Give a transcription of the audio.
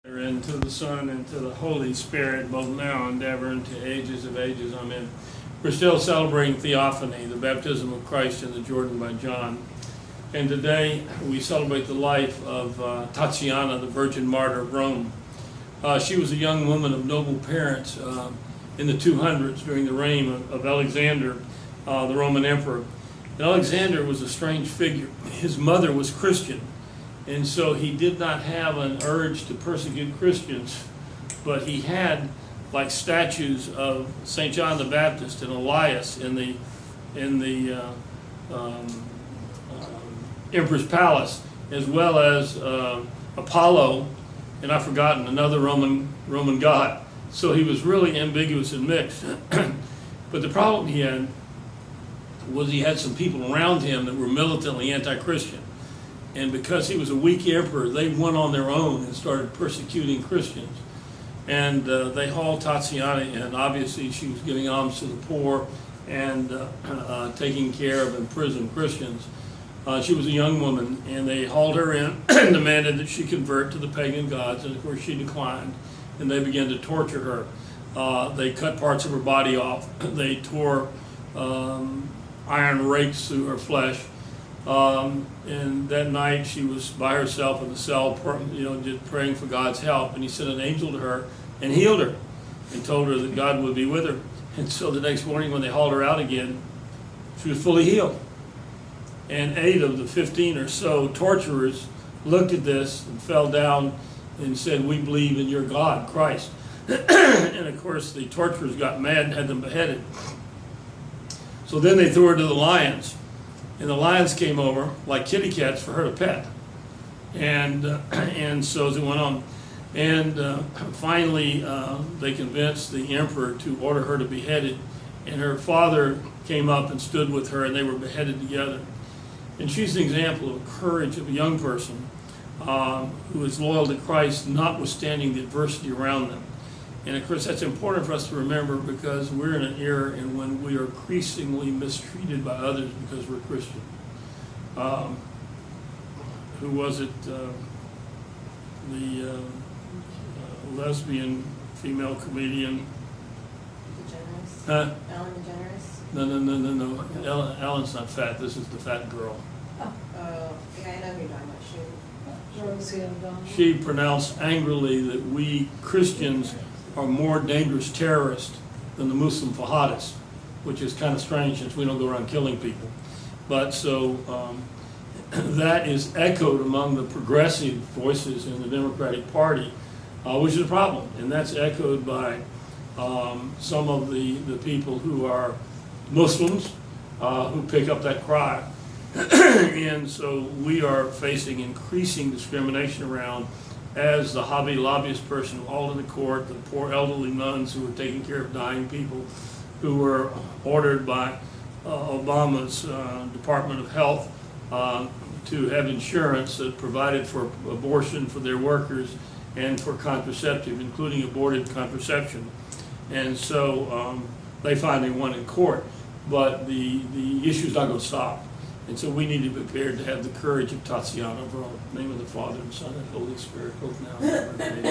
And to the Son, and to the Holy Spirit, both now and ever, and to ages of ages. Amen. We're still celebrating Theophany, the baptism of Christ in the Jordan by John. And today we celebrate the life of Tatiana, the Virgin Martyr of Rome. She was a young woman of noble parents in the 200s during the reign of Alexander, the Roman emperor. And Alexander was a strange figure. His mother was Christian. And so he did not have an urge to persecute Christians, but he had like statues of St. John the Baptist and Elias in the emperor's palace, as well as Apollo, and I've forgotten another Roman god. So he was really ambiguous and mixed. But the problem he had was he had some people around him that were militantly anti-Christian. And because he was a weak emperor, they went on their own and started persecuting Christians. And they hauled Tatiana in. Obviously, she was giving alms to the poor and taking care of imprisoned Christians. She was a young woman, and they hauled her in and demanded that she convert to the pagan gods. And of course, she declined. And they began to torture her. They cut parts of her body off. They tore iron rakes through her flesh. And that night she was by herself in the cell, just praying for God's help. And he sent an angel to her and healed her and told her that God would be with her. And so the next morning when they hauled her out again, she was fully healed. And 8 of the 15 or so torturers looked at this and fell down and said, "We believe in your God, Christ." And of course the torturers got mad and had them beheaded. So then they threw her to the lions. And the lions came over like kitty cats for her to pet. And so as it went on. And finally they convinced the emperor to order her to be beheaded. And her father came up and stood with her, and they were beheaded together. And she's an example of courage of a young person who is loyal to Christ, notwithstanding the adversity around them. And of course that's important for us to remember, because we're in an era in when we are increasingly mistreated by others because we're Christian. Who was it? The lesbian female comedian. DeGeneres? Huh? Ellen DeGeneres? No. Ellen's not fat. This is the fat girl. Oh, yeah, I know who you're talking about. She pronounced angrily that we Christians are more dangerous terrorists than the Muslim jihadists, which is kind of strange since we don't go around killing people. But so that is echoed among the progressive voices in the Democratic Party, which is a problem. And that's echoed by some of the people who are Muslims who pick up that cry. And so we are facing increasing discrimination around, as the hobby lobbyist person who hauled in the court, the poor elderly nuns who were taking care of dying people, who were ordered by Obama's Department of Health to have insurance that provided for abortion for their workers and for contraceptive, including aborted contraception. And so they finally won in court, but the issue's not going to stop. And so we need to be prepared to have the courage of Tatiana of Rome. In the name of the Father, and Son, and Holy Spirit, both now and ever. Amen.